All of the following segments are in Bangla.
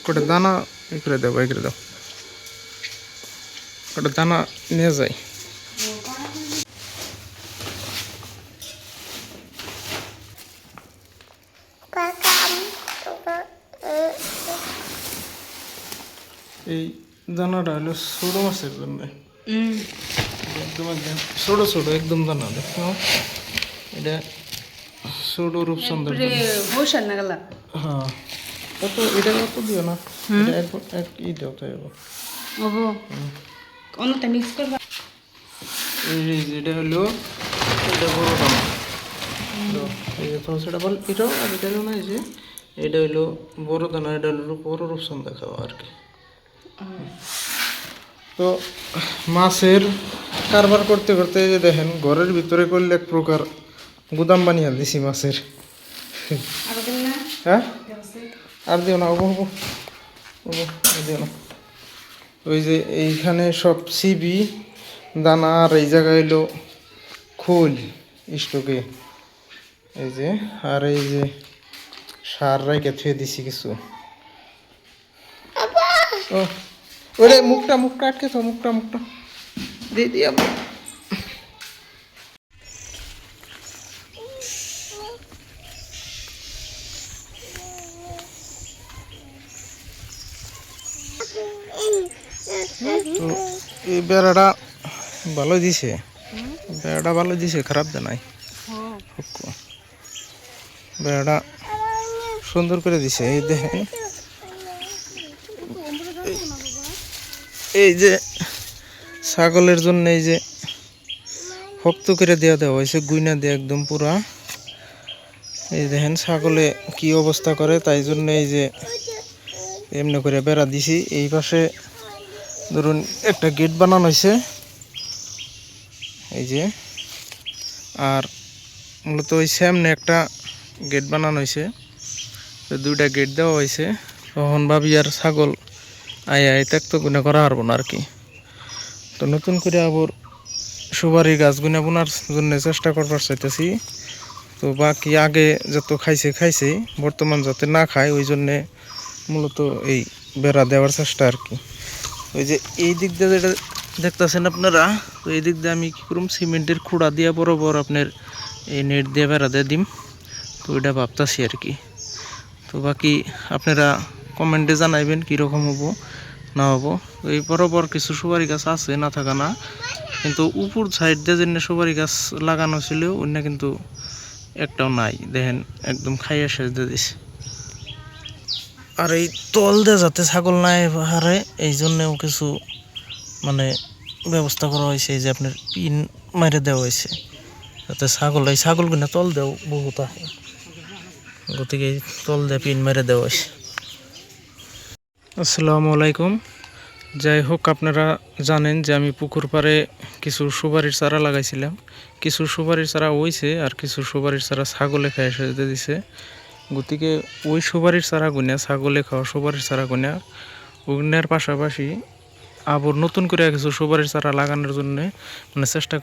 কটা দানা করে দাও, বাই করে দাও, কটা দানা নিয়ে যায়। এই দানাটা হলো ছোট মাছের জন্য, একদম একদম ছোট ছোট একদম দানা দেখো, এটা ছোট রূপচন্দ্র। হ্যাঁ কত, এটা কত দিও না, এটা এক ই দাও তাই এটা হলো, এটা বড় দানা, সেটা বল এটাও, আর এটা হলো না, এই যে এটা হইলো বড় দানা, এটা হলো বড় রূপচন্দ্র খাওয়া আর কি। তো মাছের কারবার করতে করতে যে দেখেন ঘরের ভিতরে করলে এক প্রকার গুদাম বানিয়ে দিছি মাছের। হ্যাঁ আর দিও না, দিও না। ওই যে এইখানে সব সিবি দানা, আর এই জায়গায় হইলো খোল স্টকে, এই যে, আর এই যে সার রাইকে থুয়ে দিছি কিছু। ও ওরে মুখটা আটকে তো, মুখটা দিয়ে দিয়ে তো এই বেড়াটা ভালো দিছে, খারাপ দেয় নাই, বেড়াটা সুন্দর করে দিছে। এই দেখেন এই যে ছাগলের জন্য এই যে শক্ত করে দেওয়া হয়েছে, গুইনা দিয়ে একদম পুরা। এই দেখেন ছাগলে কি অবস্থা করে, তাই জন্য এই যে এমনি করে বেড়া দিছি। এই পাশে ধরুন একটা গেট বানানো হয়েছে, এই যে, আর মূলত ওই সামনে একটা গেট বানানো হয়েছে, দুইটা গেট দেওয়া হয়েছে। তখন ভাবি আর ছাগল আয় ত্যাক্ত গুণা করা পারবো না আর কি। তো নতুন করে আবার সুপারি গাছ গুনা বোনার জন্য চেষ্টা করবার চাইতেছি। তো বাকি আগে যত খাইছে, বর্তমান যাতে না খায় ওই জন্যে মূলত এই বেড়া দেওয়ার চেষ্টা আর কি। ওই যে এই দিক দিয়ে যেটা দেখতেছেন আপনারা, তো এই দিক দিয়ে আমি কী করুম, সিমেন্টের খুঁড়া দিয়ে বরাবর আপনার এই নেট দিয়ে বেড়া দিয়ে দিম। তো ওইটা ভাবতাছি আর কি। তো বাকি আপনারা কমেন্টে জানাইবেন কীরকম হবো না হবো। এই বরাবর কিছু সুপারি গাছ আছে, না থাকা না, কিন্তু উপর সাইড দিয়ে যেন সুপারি গাছ লাগানো ছিল অন্য কিন্তু একটাও নাই, দেখেন একদম খাইয়া শেষ দিয়ে দিছে। আর এই তল দিয়ে যাতে ছাগল নাই হারে, এই জন্যেও কিছু মানে ব্যবস্থা করা হয়েছে, এই যে আপনার পিন মারে দেওয়া হয়েছে যাতে এই ছাগলগুলো তল দেও বহুত আহে, গতিকে তল দিয়ে পিন মেরে দেওয়া হয়েছে। আসসালামু আলাইকুম। যাই হোক, আপনারা জানেন যে আমি পুকুর পাড়ে কিছু সুপারির চারা লাগাইছিলাম। কিছু সুপারির চারা হয়েছে, আর কিছু সুপারির চারা ছাগলে খাইয়ে সেজে দিছে। গতিকে ওই সুপারির চারা গুনা, ছাগলে খাওয়া সুপারির চারা গুনা ওগুনার পাশাপাশি আবার নতুন করে কিছু সুপারির চারা লাগানোর জন্য মানে চেষ্টা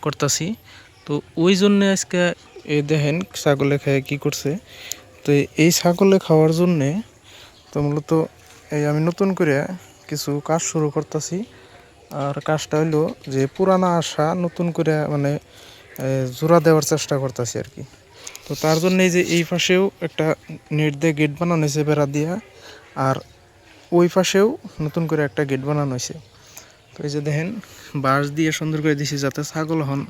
করতেছি। তো ওই জন্যে আজকে এই দেখেন ছাগলে খায় কি করছে। তো এই ছাগলে খাওয়ার জন্যে তো মূলত এই আমি নতুন করে কিছু কাজ শুরু করতেছি। আর কাজটা হইলো যে পুরানা আশা নতুন করে মানে জোড়া দেওয়ার চেষ্টা করতেছি আর কি। তো তার জন্য এই যে এই পাশেও একটা নেট দিয়ে গেট বানানো হয়েছে বেড়া দিয়া, আর ওই পাশেও নতুন করে একটা গেট বানানো হয়েছে। তো এই যে দেখেন বাঁশ দিয়ে সুন্দর করে দিছি যাতে ছাগল হন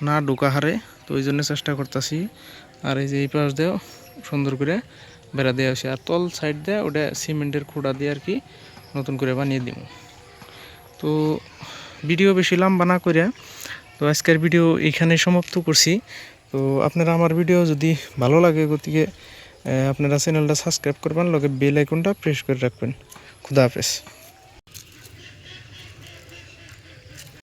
না ঢোকা হারে, তো ওই জন্য চেষ্টা করতেছি। আর এই যে এই পাশ দিয়েও সুন্দর করে বেড়া দেওয়া হয়েছে, আর তল সাইড দিয়ে ওটা সিমেন্টের খুঁড়া দিয়ে আর কি নতুন করে বানিয়ে দিব। তো ভিডিও বেশি লম্বা না করে তো আজকের ভিডিও এইখানে সমাপ্ত করছি। তো আপনারা আমার ভিডিও যদি ভালো লাগে, গতিকে আপনারা চ্যানেলটা সাবস্ক্রাইব করবেন, লগে বেল আইকনটা প্রেস করে রাখবেন। খুদা হাফেজ।